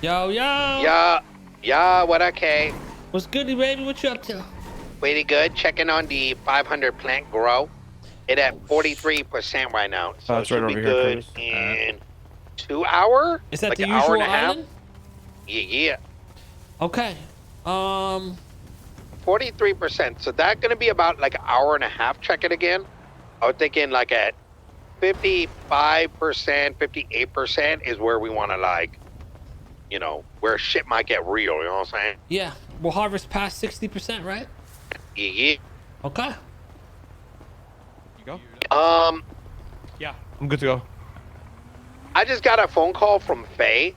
Yo, yo. Yeah, what okay? What's goody, baby? What you up to? Pretty good. Checking on the 500 plant grow. It at 43% right now, so it That's right should be over here, good Curtis. in 2 hour. Is that like the an hour usual and a half. island? Yeah. Okay. 43%. So that's gonna be about like an hour and a half. Check it again. I was thinking like at 55%, 58% is where we want to where shit might get real. You know what I'm saying? Yeah. We'll harvest past 60%, right? Yeah. Okay. You go? Yeah. I'm good to go. I just got a phone call from Faye.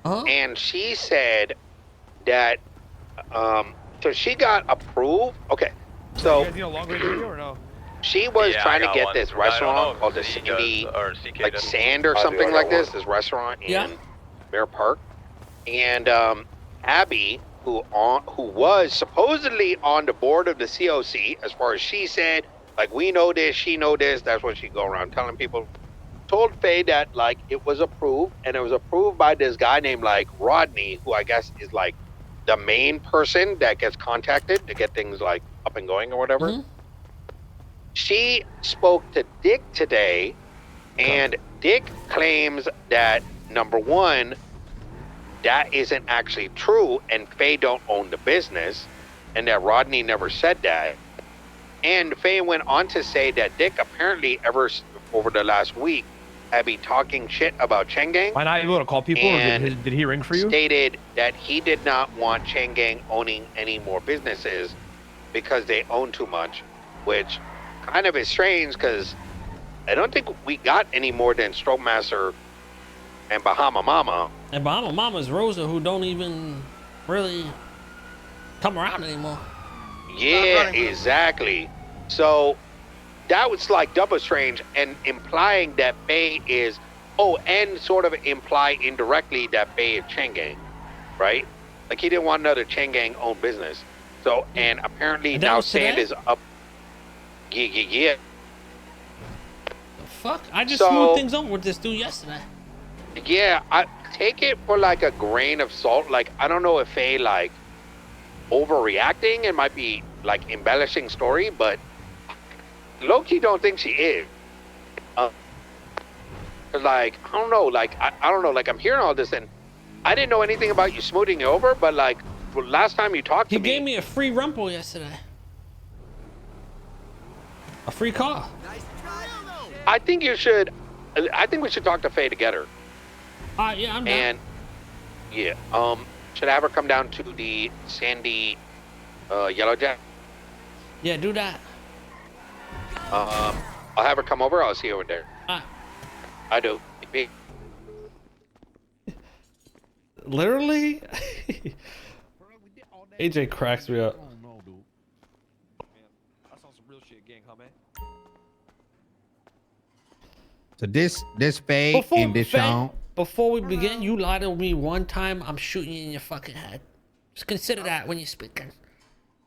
Uh-huh. And she said that, so she got approved. Okay, so you guys need a long range radio or no? she was trying to get this restaurant called the Sandy, like Sand or something like this restaurant in Bear Park. And Abby, who was supposedly on the board of the COC, as far as she said, like, we know this, she know this, that's what she go around telling people. Told Faye that like it was approved, and it was approved by this guy named like Rodney, who I guess is like the main person that gets contacted to get things like up and going or whatever. Mm-hmm. She spoke to Dick today, and Dick claims that number one, that isn't actually true, and Faye don't own the business, and that Rodney never said that. And Faye went on to say that Dick apparently over the last week had been talking shit about Changgang. Am I not able to call people, or did he ring for you? Stated that he did not want Changgang owning any more businesses because they own too much, which kind of is strange because I don't think we got any more than Stroke Master and Bahama Mama. And Bahama Mama's Rosa, who don't even really come around anymore. Yeah, exactly. So that was like double strange and implying that Faye is, and sort of imply indirectly that Faye is Changgang, right? Like he didn't want another Changgang owned business. So, and apparently now Sand is up. Yeah. The fuck? I just smoothed things over with this dude yesterday. Yeah, I take it for like a grain of salt. Like, I don't know if Faye like overreacting and might be like embellishing story, but low-key don't think she is. Like, I don't know, like, I don't know, like, I'm hearing all this, and I didn't know anything about you smoothing it over, but, like, last time you talked to me... He gave me a free rumple yesterday. A free car. I think we should talk to Faye together. Yeah, I'm down. And, yeah, should I have her come down to the Sandy, Yellow Jack? Yeah, do that. I'll have her come over. I'll see you over there. I do. Literally? AJ cracks me up. So this Faye and this Sean. Before we begin, you lied to me one time, I'm shooting you in your fucking head. Just consider that when you're speaking.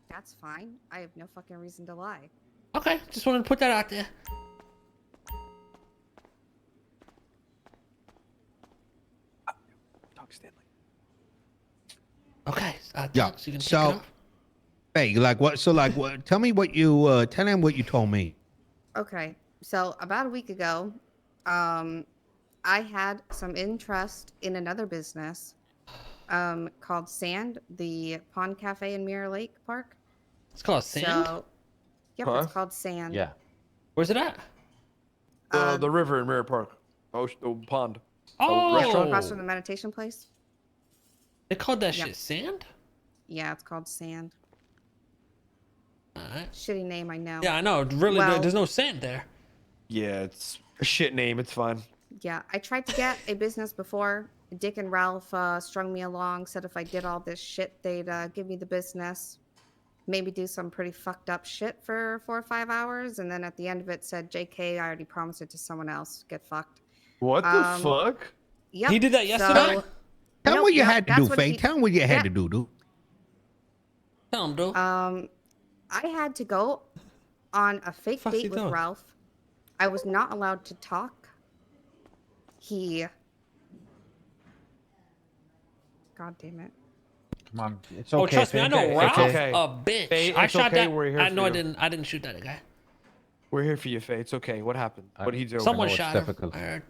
That's fine. I have no fucking reason to lie. Okay, just wanted to put that out there. Talk Stanley. Okay, Yeah. so you can take it So, off. Faye, like what? So, like what? Tell me what you tell him what you told me. Okay, so about a week ago, I had some interest in another business called Sand, the Pond Cafe in Mirror Lake Park. It's called Sand? So, yep, it's called Sand. Yeah. Where's it at? The river in Mirror Park. Ocean, the pond. Oh! Restaurant. Across from the meditation place. They called that shit Sand? Yeah, it's called Sand. Alright. Shitty name, I know. Yeah, I know. Really, Well, there's no sand there. Yeah, it's a shit name. It's fine. Yeah, I tried to get a business before. Dick and Ralph strung me along, said if I did all this shit, they'd give me the business. Maybe do some pretty fucked up shit for 4 or 5 hours. And then at the end of it said, JK, I already promised it to someone else. Get fucked. What the fuck? Yep. He did that yesterday? So, Tell him what you had to do, that's what Faye. Tell him what you had to do, dude. Tell him, dude. I had to go on a fake Fuck's he date with doing? Ralph. I was not allowed to talk. He God damn it. Come on, it's okay. Oh, trust me, I know Faye. Ralph It's okay. a bitch. Faye, I it's shot okay, that. we're here I for know you. I didn't shoot that guy. We're here for you, Faye. It's okay. What happened? What did he do? Someone know it's shot him. difficult. I heard.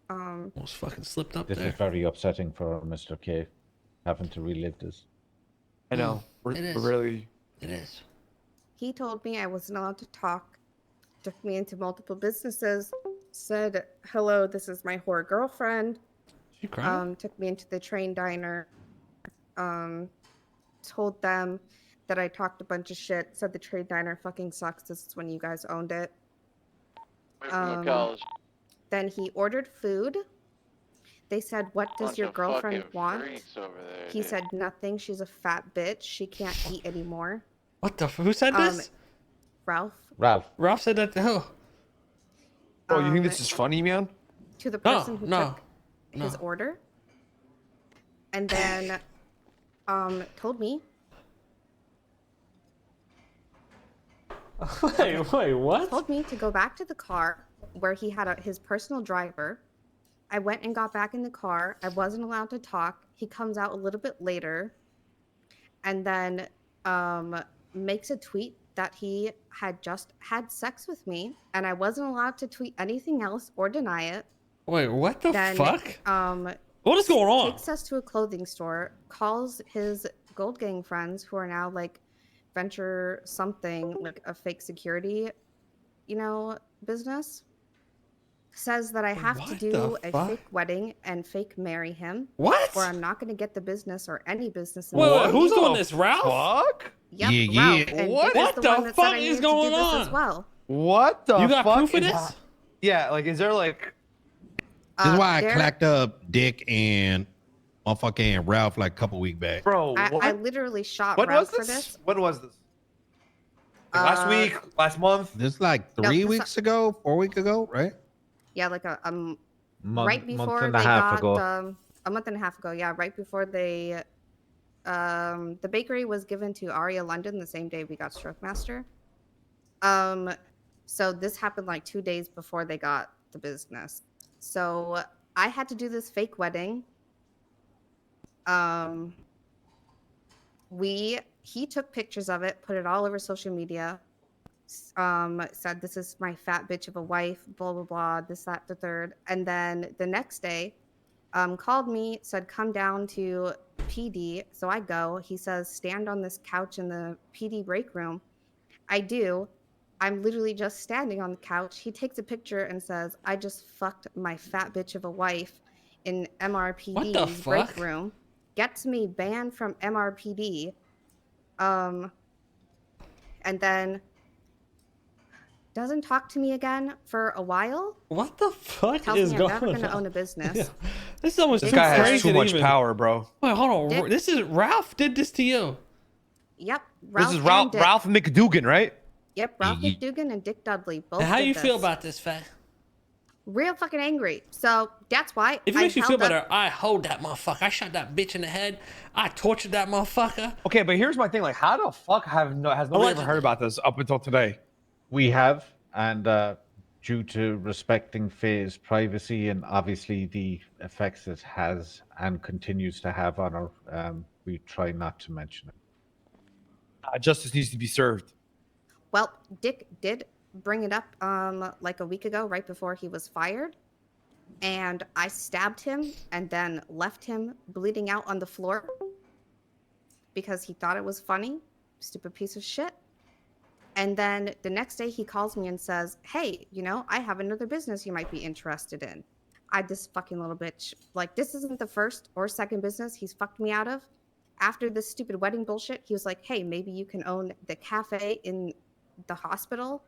Almost fucking slipped up This there. is very upsetting for Mr. K, having to relive this. I know. We're really. It is. He told me I wasn't allowed to talk, took me into multiple businesses, said, hello, this is my whore girlfriend. She crying? Took me into the train diner, told them that I talked a bunch of shit, said the train diner fucking sucks, this is when you guys owned it. Then he ordered food. They said, what does your girlfriend want? He said, nothing, she's a fat bitch, she can't eat anymore. What the? Who said this? Ralph. Ralph said that to who? Oh, you think this is funny, man? To the person who took his order. And then told me. Wait, what? Told me to go back to the car where he had his personal driver. I went and got back in the car. I wasn't allowed to talk. He comes out a little bit later and then makes a tweet that he had just had sex with me and I wasn't allowed to tweet anything else or deny it. Wait, what the fuck? What is going on? Takes us to a clothing store, calls his Gold Gang friends who are now like venture something, like a fake security, business. Says that I have to do a fake wedding and fake marry him. What? Or I'm not going to get the business or any business. Wait, who's doing this, Ralph? Fuck? Yep, Yeah. Ralph. And What? Dick is What the the one that fuck said I is needed to going do this on? as well. What the You got fuck proof of is this? Yeah, like, is there like... This is why I there- clacked up Dick and motherfucking Ralph like a couple weeks back. Bro, what? I literally shot When Ralph was for this? this. When was this? Like last week? Last month? This is like No, 3 this- weeks ago, 4 weeks ago, right? Yeah, like right Month before and they a half got ago. a month and a half ago. Yeah, right before they the bakery was given to Aria London the same day we got Stroke Master. So this happened like 2 days before they got the business. So I had to do this fake wedding. He took pictures of it, put it all over social media. Said this is my fat bitch of a wife, blah blah blah, this that the third, and then the next day, called me, said come down to PD. So I go. He says stand on this couch in the PD break room. I do. I'm literally just standing on the couch. He takes a picture and says I just fucked my fat bitch of a wife in MRPD's break room. Gets me banned from MRPD. And then doesn't talk to me again for a while. What the fuck Tells is me going I'm never on? going to own a business. Yeah. This is almost This too guy crazy has too much power, bro. Wait, hold on. Dick. This is Ralph did this to you. Yep. This is and Dick. Ralph McDougan, right? Yep, Ralph McDougan and Dick Dudley both. And how did you feel this. about this, Faye? Real fucking angry. So that's why. If it makes you feel held up- better, I hold that motherfucker. I shot that bitch in the head. I tortured that motherfucker. Okay, but here's my thing. Like, how the fuck has nobody ever heard about this up until today? We have, and due to respecting Faye's privacy and obviously the effects it has and continues to have on her, we try not to mention it. Justice needs to be served. Well, Dick did bring it up like a week ago, right before he was fired. And I stabbed him and then left him bleeding out on the floor because he thought it was funny. Stupid piece of shit. And then the next day he calls me and says, hey, I have another business you might be interested in. This fucking little bitch. Like, this isn't the first or second business he's fucked me out of. After this stupid wedding bullshit, he was like, hey, maybe you can own the cafe in the hospital.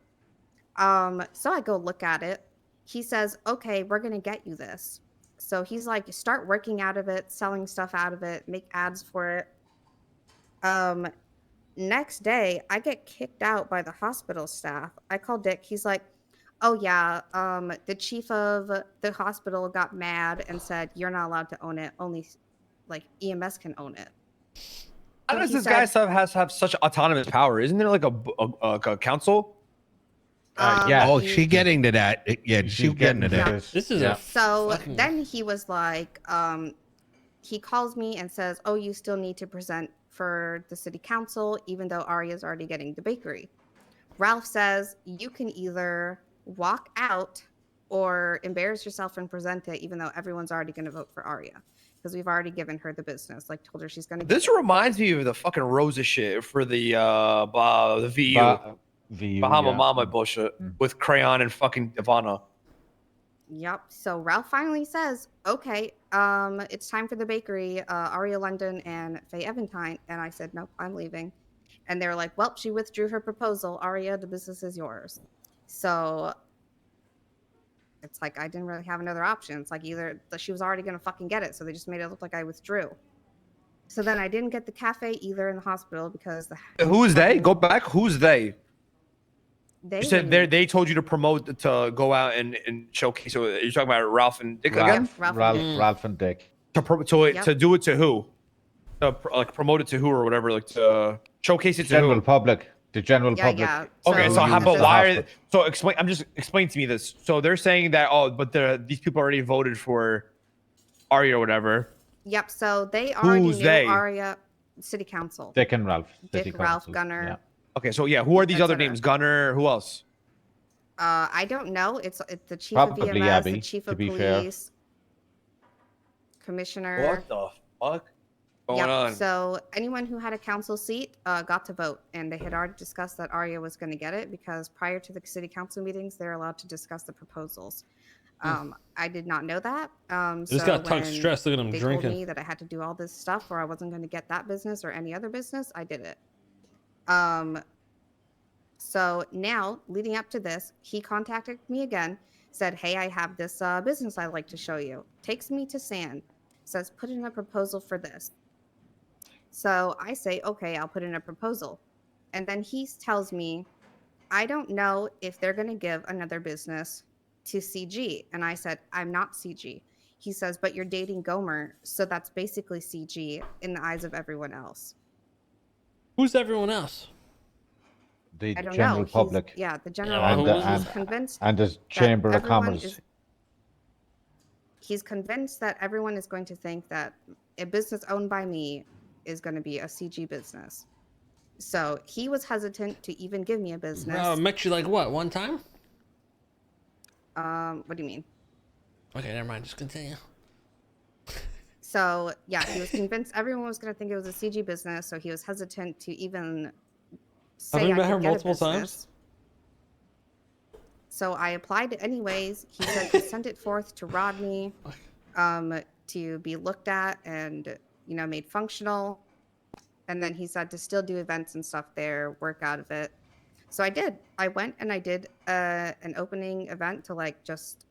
So I go look at it. He says, okay, we're going to get you this. So he's like, start working out of it, selling stuff out of it, make ads for it. Next day, I get kicked out by the hospital staff. I call Dick. He's like, oh, yeah, the chief of the hospital got mad and said, you're not allowed to own it. Only, like, EMS can own it. How So does he this said- guy have such autonomous power? Isn't there like a council? Yeah. Oh, she getting to that. Yeah, she getting to that. This is yeah. a So fucking... then he was like, he calls me and says, "Oh, you still need to present for the city council, even though Arya's already getting the bakery." Ralph says, "You can either walk out or embarrass yourself and present it, even though everyone's already going to vote for Arya, because we've already given her the business. Like, told her she's going to." This reminds me of the fucking Rosa shit for the VU. VU, Bahama yeah. Mama bullshit with Crayon and fucking Ivana. Yep. So Ralph finally says, "Okay, it's time for the bakery. Aria London and Faye Eventine." And I said, "Nope, I'm leaving." And they were like, "Well, she withdrew her proposal. Aria, the business is yours." So it's like I didn't really have another option. It's like either she was already gonna fucking get it, so they just made it look like I withdrew. So then I didn't get the cafe either in the hospital because the Who's they? Go back. Who's they? they You said they told you to promote to go out and showcase. So you're talking about Ralph and Dick again? Ralph and Dick. To do it to who? Like promote it to who or whatever? Like to showcase it to General who? public. The general public. Yeah. Okay, so how about because- why? So explain to me this. So they're saying that but these people already voted for Arya or whatever. Yep. So they already Who's knew they? Arya City Council. Dick and Ralph. Dick, City Ralph, Council. Gunner. Yeah. Okay, so yeah, who are these other etc. names? Gunner, who else? I don't know. It's the chief Probably of EMS, Abby, the chief to of be fair. police, commissioner. What the fuck going on? So anyone who had a council seat got to vote, and they had already discussed that Arya was going to get it because prior to the city council meetings, they're allowed to discuss the proposals. I did not know that. This so got when stressed. Look at him they drinking. told me that I had to do all this stuff, or I wasn't going to get that business or any other business, I did it. So now, leading up to this, he contacted me again, said, "Hey, I have this business I'd like to show you." Takes me to Sand, says, "Put in a proposal for this." So I say, "Okay, I'll put in a proposal." And then he tells me, "I don't know if they're going to give another business to CG." And I said, "I'm not CG." He says, "But you're dating Gomer, so that's basically CG in the eyes of everyone else." Who's everyone else? The I don't general know. public. Yeah, the general Yeah, public. and- He's convinced And the that Chamber of everyone Commerce. He's convinced that everyone is going to think that a business owned by me is going to be a CG business. So he was hesitant to even give me a business. Met you like what? One time? What do you mean? Okay, never mind. Just continue. So yeah, he was convinced everyone was going to think it was a CG business. So he was hesitant to even say Have you I met her could get a multiple times? business. So I applied anyways. He said he sent it forth to Rodney to be looked at and, made functional. And then he said to still do events and stuff there, work out of it. So I did. I went and I did an opening event to just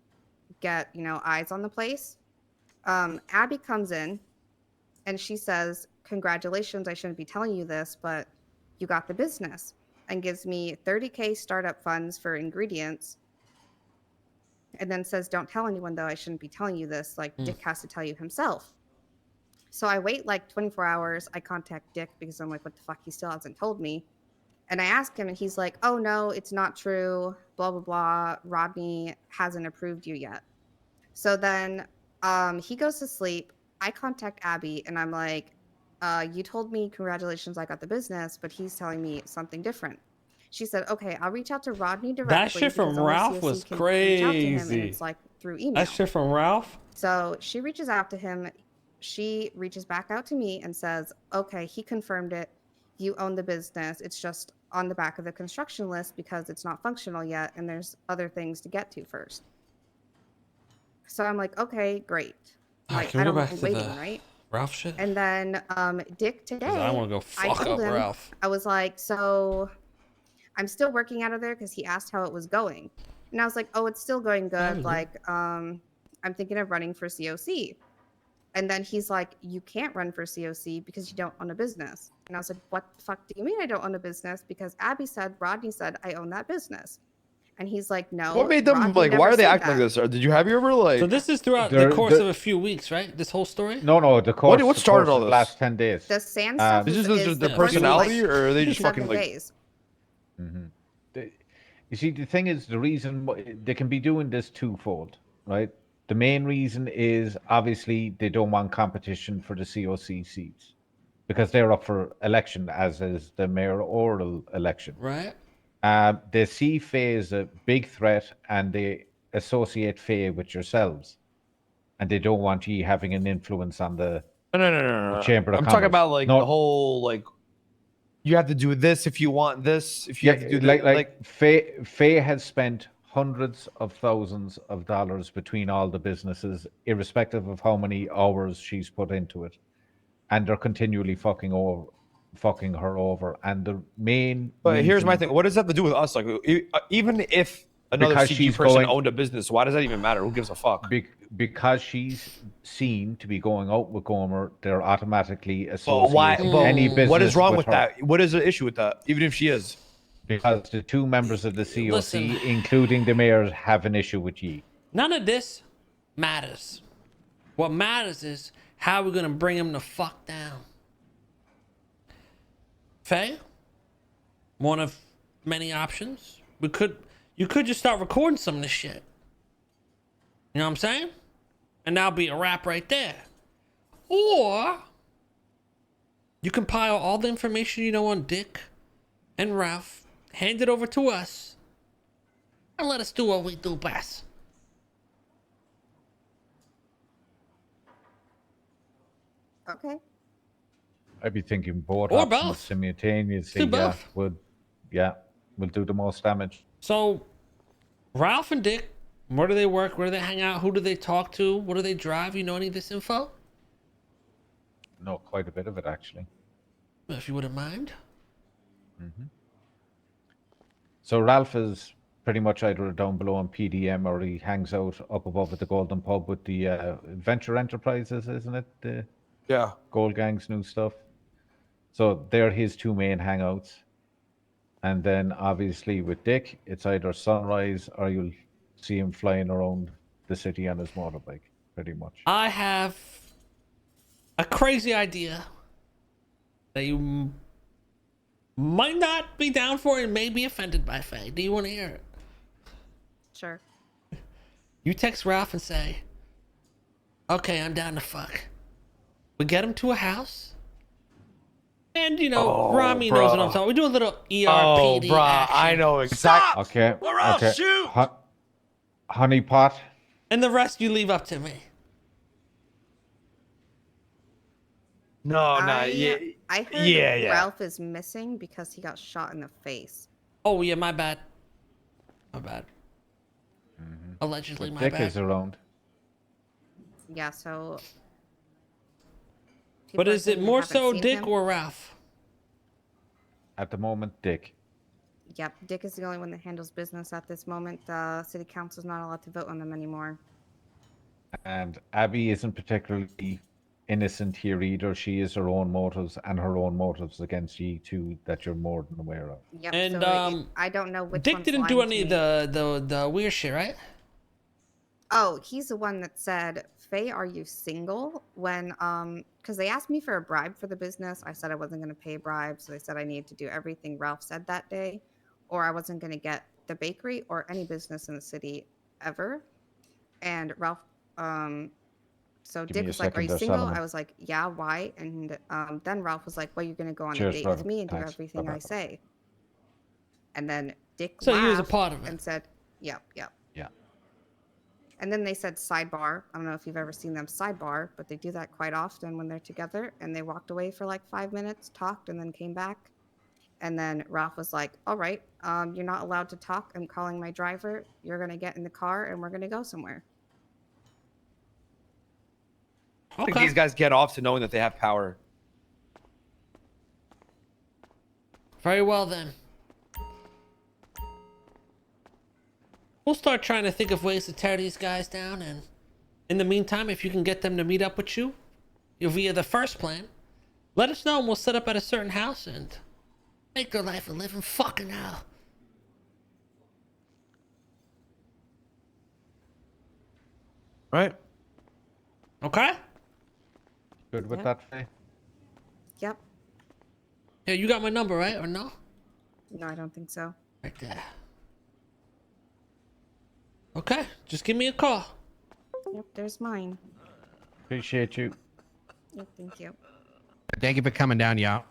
get, eyes on the place. Abby comes in and she says, "Congratulations, I shouldn't be telling you this, but you got the business," and gives me $30K startup funds for ingredients. And then says, "Don't tell anyone, though. I shouldn't be telling you this. Dick has to tell you himself." So I wait 24 hours. I contact Dick because I'm like, what the fuck? He still hasn't told me. And I ask him and he's like, "Oh, no, it's not true. Blah, blah, blah. Rodney hasn't approved you yet." So then he goes to sleep. I contact Abby and I'm like, "You told me congratulations, I got the business," but he's telling me something different. She said, "Okay, I'll reach out to Rodney directly." That shit from because only Ralph COC was can reach out to him, and crazy. it's through email. That shit from Ralph? So she reaches out to him. She reaches back out to me and says, "Okay, he confirmed it. You own the business. It's just on the back of the construction list because it's not functional yet, and there's other things to get to first." So I'm like, "Okay, great." Can we I go don't back mind to waiting, the right? Ralph shit? And then Dick today, 'Cause I want to go I fuck told up him, Ralph. I was like, "So I'm still working out of there," because he asked how it was going. And I was like, "Oh, it's still going good. I'm thinking of running for COC." And then he's like, "You can't run for COC because you don't own a business." And I was like, "What the fuck do you mean I don't own a business? Because Rodney said I own that business." And he's like, "No." What made them Rodney why never are they said acting like that." this? Or did you have you ever So this is throughout They're- the course they're- of a few weeks, right? This whole story? No, the course. What the started course all of the this? last 10 days. The sand stuff This is is their the personality, or are they just 7 fucking like? days. You see, the thing is, the reason they can be doing this twofold, right? The main reason is obviously they don't want competition for the COC seats because they're up for election, as is the mayoral election. Right. They see Faye as a big threat, and they associate Faye with yourselves, and they don't want you having an influence on the No. Chamber of I'm Commerce. talking about like No. the whole like you have to do this if you want this. If you have to do this, like Faye has spent hundreds of thousands of dollars between all the businesses, irrespective of how many hours she's put into it, and they're continually fucking her over. And the main But here's my reason- thing: what does that have to do with us? Like, even if another Because CG she's person going- owned a business, why does that even matter? Who gives a fuck? because she's seen to be going out with Gomer, they're automatically But associating why? any But business. what is wrong with her. that? What is the issue with that? Even if she is, Because the two members of the COC, Listen. including the mayor, have an issue with ye. None of this matters. What matters is how we're gonna bring him the fuck down. Faye, one of many options. You could just start recording some of this shit. You know what I'm saying? And that'll be a wrap right there. Or you compile all the information you know on Dick and Ralph, hand it over to us, and let us do what we do best. Okay. I'd be thinking both Or options both. simultaneously. Do both. Will do the most damage. So, Ralph and Dick, where do they work? Where do they hang out? Who do they talk to? What do they drive? You know any of this info? No, quite a bit of it actually. If you wouldn't mind. So Ralph is pretty much either down below on PDM or he hangs out up above at the Golden Pub with the Venture Enterprises, isn't it? The yeah. Gold Gang's new stuff. So they're his two main hangouts. And then obviously with Dick, it's either Sunrise or you'll see him flying around the city on his motorbike, pretty much. I have a crazy idea that you might not be down for and may be offended by, Faye. Do you want to hear it? Sure. You text Ralph and say, okay, I'm down to fuck. We get him to a house. And, you know, Rami knows what I'm talking. We do a little ERPD Oh, bruh, action. I know exactly. Okay. Or I'll okay. shoot! Honey pot. And the rest you leave up to me. No, I heard yeah. Ralph is missing because he got shot in the face. Oh, yeah, my bad. My bad. Allegedly, my Dick bad. is around. Yeah, so. But people are is saying it they more haven't so seen Dick him. or Ralph? At the moment, Dick. Yep, Dick is the only one that handles business at this moment. City council's not allowed to vote on them anymore. And Abby isn't particularly innocent here either. She has her own motives and her own motives against you too that you're more than aware of. Yep. And, so I don't know which Dick one's didn't do lying any to of me. the weird shit, right? Oh, he's the one that said, "Faye, are you single?" When because they asked me for a bribe for the business. I said I wasn't going to pay a bribe, so they said I needed to do everything Ralph said that day, or I wasn't going to get the bakery or any business in the city ever. And Ralph, so Give Dick me a was like, "Are second you there, single?" Solomon. I was like, "Yeah, why?" And then Ralph was like, "Well, you're going to go on Cheers, a date brother. with me and do Thanks. everything I Bye-bye. say." And then Dick So he was a laughed part of it. and said, "Yep." Yeah. And then they said sidebar. I don't know if you've ever seen them sidebar, but they do that quite often when they're together. And they walked away for like 5 minutes, talked, and then came back. And then Ralph was like, "All right, you're not allowed to talk. I'm calling my driver. You're going to get in the car and we're going to go somewhere." I think Okay. these guys get off to knowing that they have power. Very well then. We'll start trying to think of ways to tear these guys down, and in the meantime, if you can get them to meet up with you via the first plan, let us know and we'll set up at a certain house and make their life a living fucking hell. Right? Okay? Good with Yeah. that, Faye? Yep. Yeah, you got my number, right? Or no? No, I don't think so. Right there. Okay, just give me a call. Yep, there's mine. Appreciate you. Yep, thank you. Thank you for coming down, y'all.